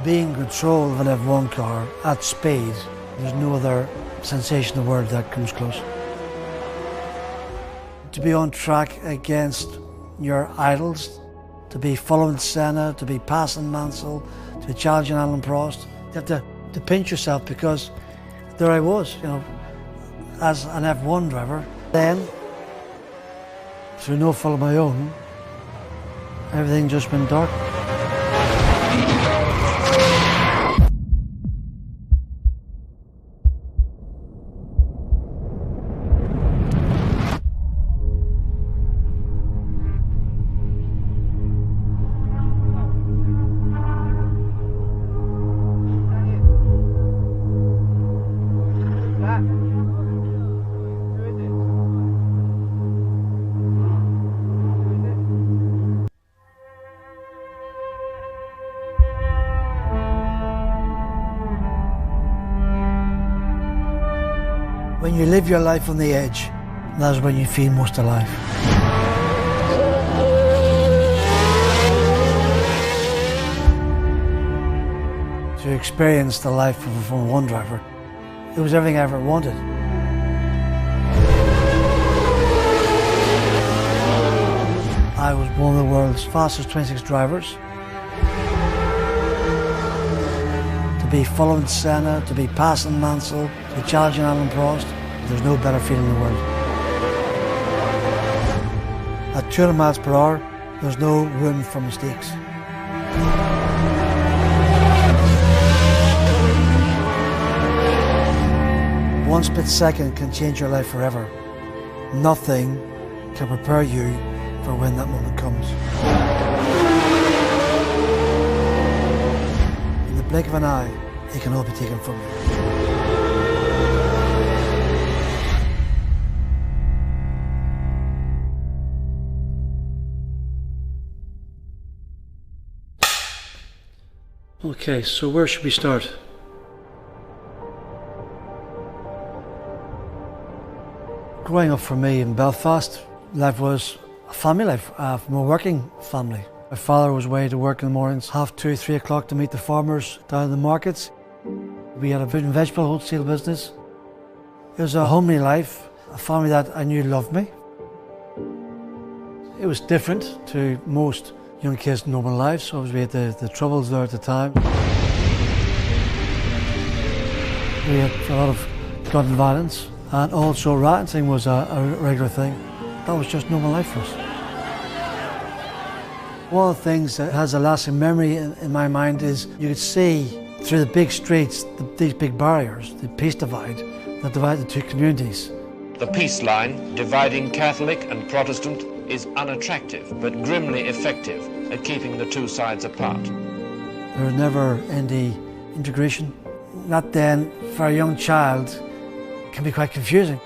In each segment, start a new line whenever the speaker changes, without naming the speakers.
Being in control of an F1 car at speed, there's no other sensation in the world that comes close. To be on track against your idols, to be following Senna, to be passing Mansell, to be challenging Alan Prost, you have to pinch yourself, because there I was, you know, as an F1 driver. Then, through no fault of my own, everything just went dark. When you live your life on the edge, that's when you feel most alive. To experience the life of a Formula 1 driver, it was everything I ever wanted. I was one of the world's fastest 26 drivers. To be following Senna, to be passing Mansell, to be challenging Alan Prost, there's no better feeling in the world. At 200 miles per hour, there's no room for mistakes. One split second can change your life forever. Nothing can prepare you for when that moment comes. In the blink of an eye, it can all be taken from you. Okay, so where should we start? Growing up for me in Belfast, life was a family life, from a working family. My father was away to work in the mornings, 2:30, 3 o'clock to meet the farmers down in the markets. We had a fruit and vegetable wholesale business. It was a homely life, a family that I knew loved me. It was different to most young kids' normal lives, so we had the troubles there at the time. We had a lot of gun violence, and also rioting was a regular thing. That was just normal life for us. One of the things that has a lasting memory in my mind is you could see through the big streets, these big barriers, the peace divide that divided the two communities.
The peace line dividing Catholic and Protestant is unattractive but grimly effective at keeping the two sides apart.
There was never any integration. That then, for a young child, can be quite confusing.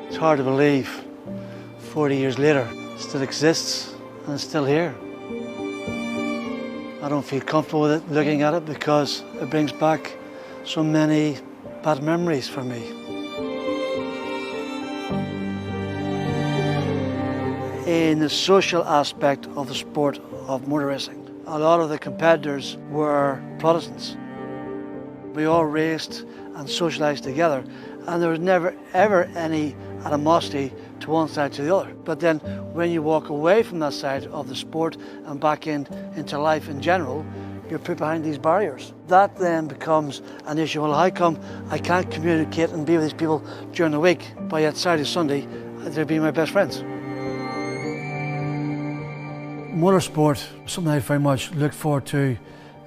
It's hard to believe 40 years later it still exists and it's still here. I don't feel comfortable with it, looking at it, because it brings back so many bad memories for me. In the social aspect of the sport of motor racing, a lot of the competitors were Protestants. We all raced and socialised together, and there was never ever any animosity to one side to the other. But then when you walk away from that side of the sport and back into life in general, you're put behind these barriers. That then becomes an issue. Well, how come I can't communicate and be with these people during the week, but yet Saturday, Sunday, they'll be my best friends? Motorsport, something I very much looked forward to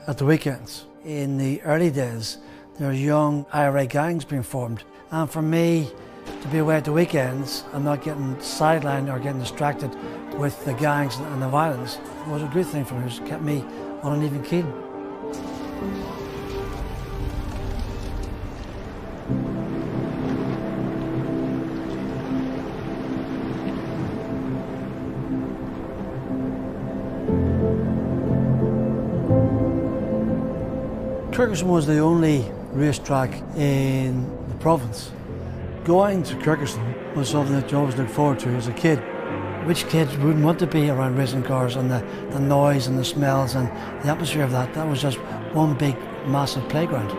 at the weekends. In the early days, there were young IRA gangs being formed. And for me, to be away at the weekends and not getting sidelined or getting distracted with the gangs and the violence was a good thing for me. It kept me on an even keel. Kirkuson was the only racetrack in the province. Going to Kirkerson was something that you always looked forward to as a kid. Which kid wouldn't want to be around racing cars and the noise and the smells and the atmosphere of that? That was just one big, massive playground.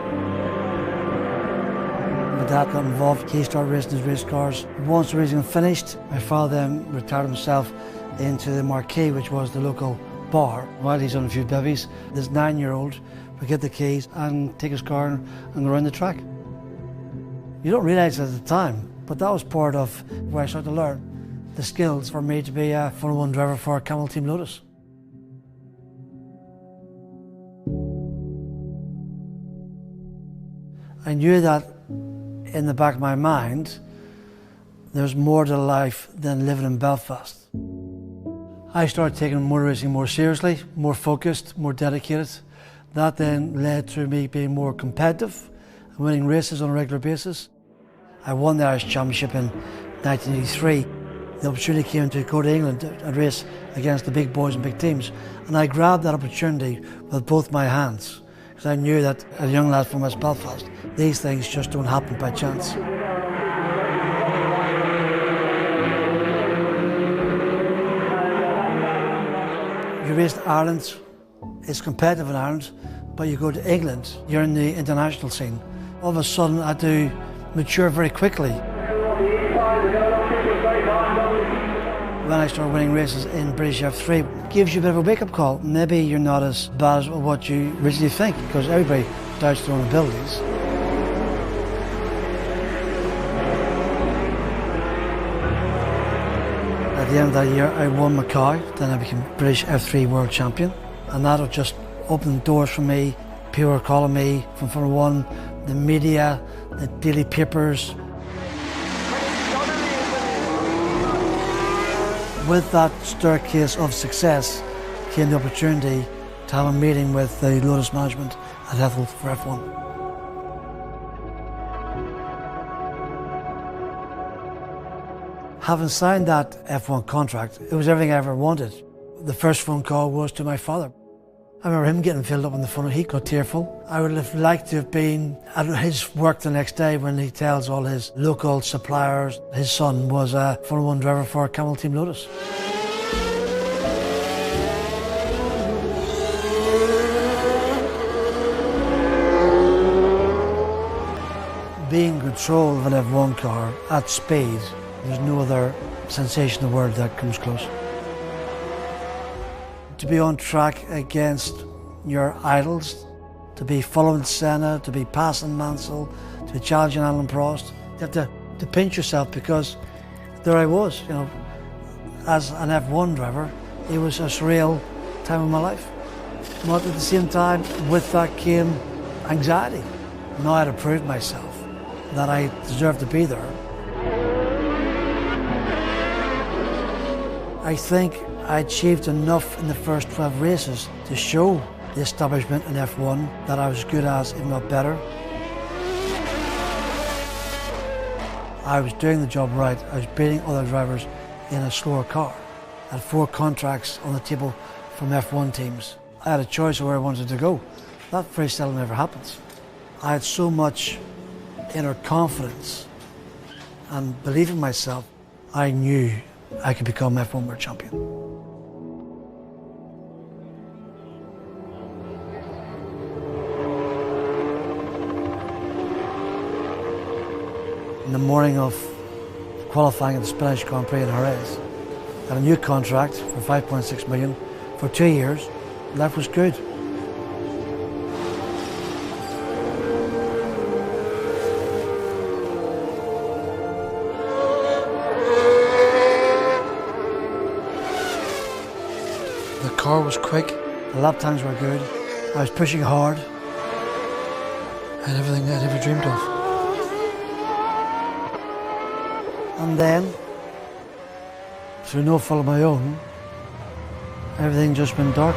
My dad got involved. He started racing his race cars. Once the racing finished, my father then retired himself into the Marquee, which was the local bar. While he's on a few bevies, this 9-year-old would get the keys and take his car and go around the track. You don't realise it at the time, but that was part of where I started to learn the skills for me to be a Formula 1 driver for Camel Team Lotus. I knew that in the back of my mind, there's more to life than living in Belfast. I started taking motor racing more seriously, more focused, more dedicated. That then led to me being more competitive and winning races on a regular basis. I won the Irish Championship in 1983. The opportunity came to go to England and race against the big boys and big teams. And I grabbed that opportunity with both my hands, because I knew that as a young lad from West Belfast, these things just don't happen by chance. You race in Ireland, it's competitive in Ireland, but you go to England, you're in the international scene. All of a sudden, I had to mature very quickly. When I started winning races in British F3, it gives you a bit of a wake-up call. Maybe you're not as bad as what you originally think, because everybody doubts their own abilities. At the end of that year, I won Macau, then I became British F3 World Champion, and that just opened doors for me. People were calling me from Formula 1, the media, the daily papers. With that staircase of success came the opportunity to have a meeting with the Lotus management at Ethel for F1. Having signed that F1 contract, it was everything I ever wanted. The first phone call was to my father. I remember him getting filled up on the phone. He got tearful. I would have liked to have been at his work the next day when he tells all his local suppliers his son was a Formula 1 driver for Camel Team Lotus. Being in control of an F1 car at speed, there's no other sensation in the world that comes close. To be on track against your idols, to be following Senna, to be passing Mansell, to be challenging Alan Prost, you have to pinch yourself, because there I was, you know, as an F1 driver. It was a surreal time of my life. But at the same time, with that came anxiety. Now I had to prove myself that I deserved to be there. I think I achieved enough in the first 12 races to show the establishment in F1 that I was good as, if not better. I was doing the job right. I was beating other drivers in a slower car. I had 4 contracts on the table from F1 teams. I had a choice of where I wanted to go. That very seldom ever happens. I had so much inner confidence and belief in myself, I knew I could become F1 World Champion. In the morning of qualifying at the Spanish Grand Prix in Jerez, I had a new contract for 5.6 million for 2 years. Life was good. The car was quick, the lap times were good, I was pushing hard, and everything I'd ever dreamed of. And then, through no fault of my own, everything just went dark.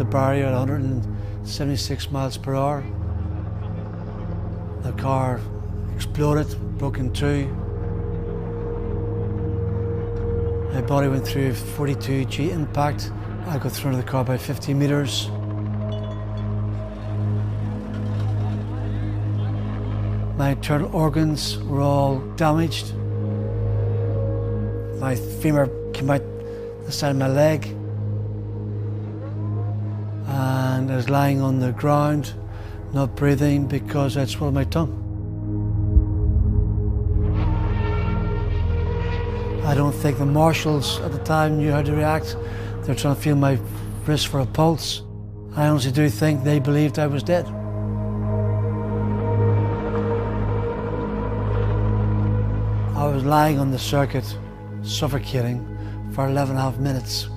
barrier at 176 miles per hour. The car exploded, broke in two. My body went through a 42G impact. I got thrown into the car by 50 meters. My internal organs were all damaged. My femur came out the side of my leg. And I was lying on the ground, not breathing because I'd swallowed my tongue. I don't think the marshals at the time knew how to react. They were trying to feel my wrist for a pulse. I honestly do think they believed I was dead. I was lying on the circuit, suffocating for 11.5 minutes.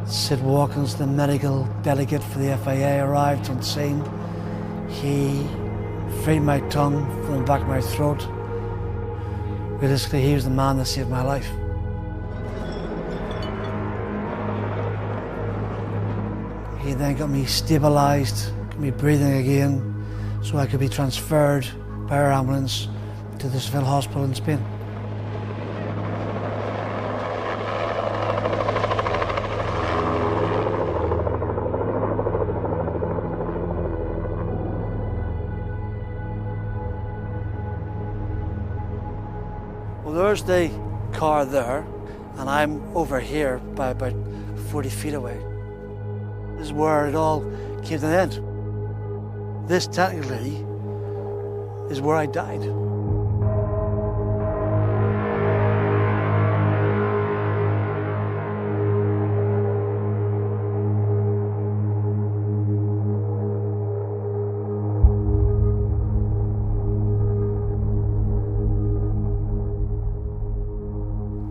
Sid Watkins, the medical delegate for the FIA, arrived on scene. He freed my tongue from the back of my throat. Realistically, he was the man that saved my life. He then got me stabilised, got me breathing again, so I could be transferred by air ambulance to the Seville hospital in Spain. Well, there's the car there, and I'm over here by about 40 feet away. This is where it all came to an end. This technically is where I died.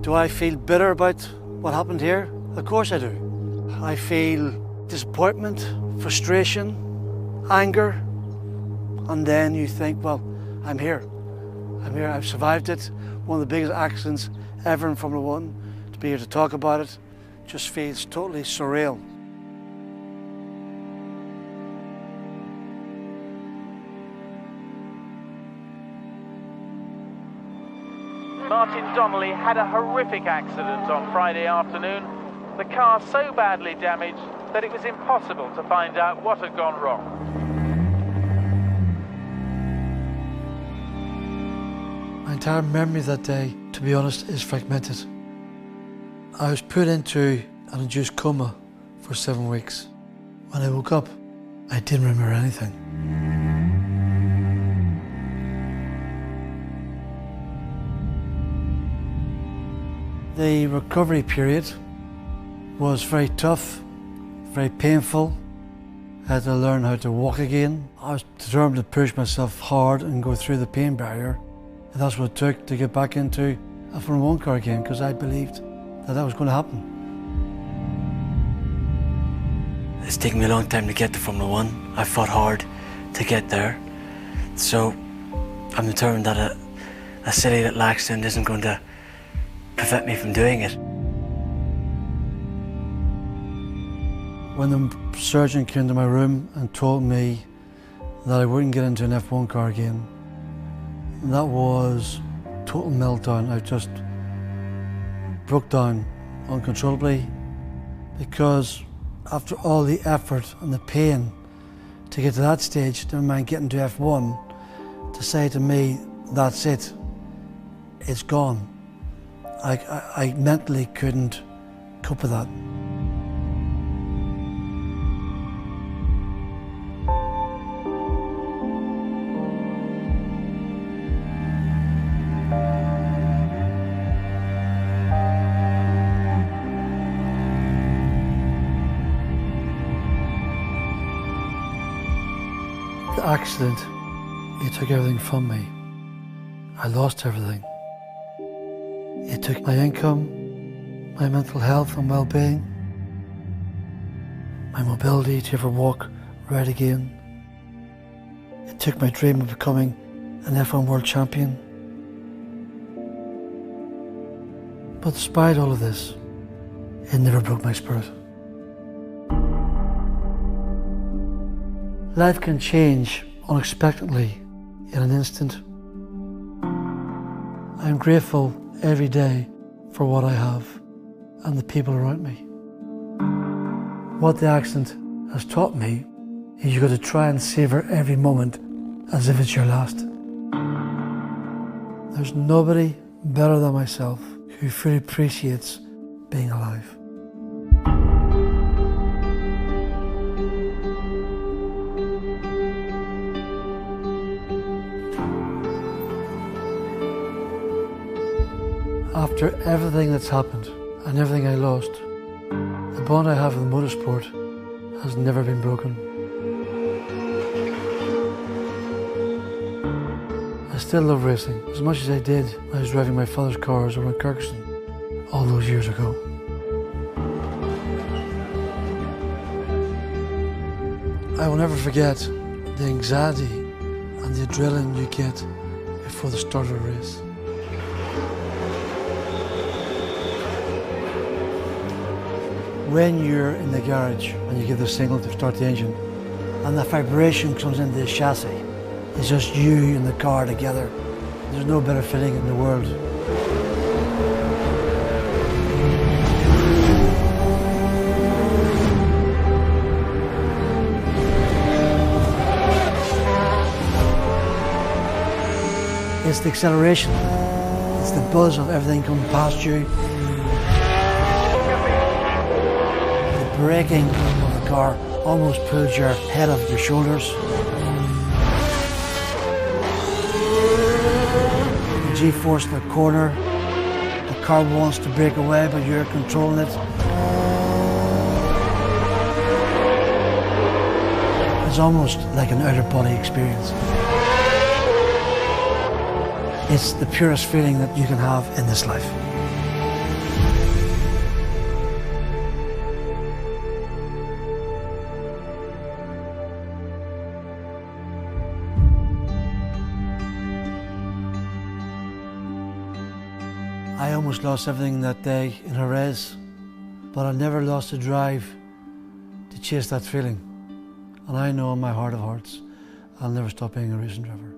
Do I feel bitter about what happened here? Of course I do. I feel disappointment, frustration, anger, and then you think, well, I'm here. I'm here, I've survived it. One of the biggest accidents ever in Formula One. To be here to talk about it just feels totally surreal.
Martin Donnelly had a horrific accident on Friday afternoon. The car so badly damaged that it was impossible to find out what had gone wrong.
My entire memory of that day, to be honest, is fragmented. I was put into an induced coma for 7 weeks. When I woke up, I didn't remember anything. The recovery period was very tough, very painful. I had to learn how to walk again. I was determined to push myself hard and go through the pain barrier. And that's what it took to get back into a Formula One car again, because I believed that that was going to happen.
It's taken me a long time to get to Formula One. I fought hard to get there. So I'm determined that a silly little accident isn't going to prevent me from doing it.
When the surgeon came to my room and told me that I wouldn't get into an F1 car again, that was total meltdown. I just broke down uncontrollably, because after all the effort and the pain to get to that stage, never mind getting to F1, to say to me, that's it, it's gone. I mentally couldn't cope with that. The accident, it took everything from me. I lost everything. It took my income, my mental health and well-being, my mobility to ever walk right again. It took my dream of becoming an F1 world champion. But despite all of this, it never broke my spirit. Life can change unexpectedly in an instant. I am grateful every day for what I have and the people around me. What the accident has taught me is you've got to try and savor every moment as if it's your last. There's nobody better than myself who fully appreciates being alive. After everything that's happened and everything I lost, the bond I have with motorsport has never been broken. I still love racing as much as I did when I was driving my father's cars over in Kirkstone all those years ago. I will never forget the anxiety and the adrenaline you get before the start of a race. When you're in the garage and you give the signal to start the engine and the vibration comes into the chassis, it's just you and the car together. There's no better feeling in the world. It's the acceleration, it's the buzz of everything coming past you. The braking of the car almost pulls your head off your shoulders. The G-force in the corner, the car wants to break away but you're controlling it. It's almost like an out-of-body experience. It's the purest feeling that you can have in this life. I almost lost everything that day in Jerez, but I never lost the drive to chase that feeling. And I know in my heart of hearts, I'll never stop being a racing driver.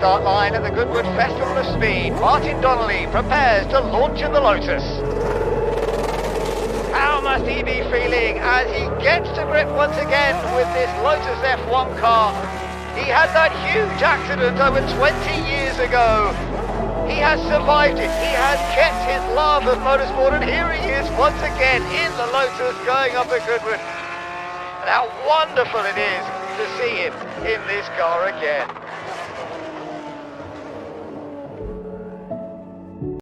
Start line at the Goodwood Festival of Speed. Martin Donnelly prepares to launch in the Lotus. How must he be feeling as he gets to grip once again with this Lotus F1 car? He had that huge accident over 20 years ago. He has survived it. He has kept his love of motorsport, and here he is once again in the Lotus going up at Goodwood. And how wonderful it is to see him in this car again.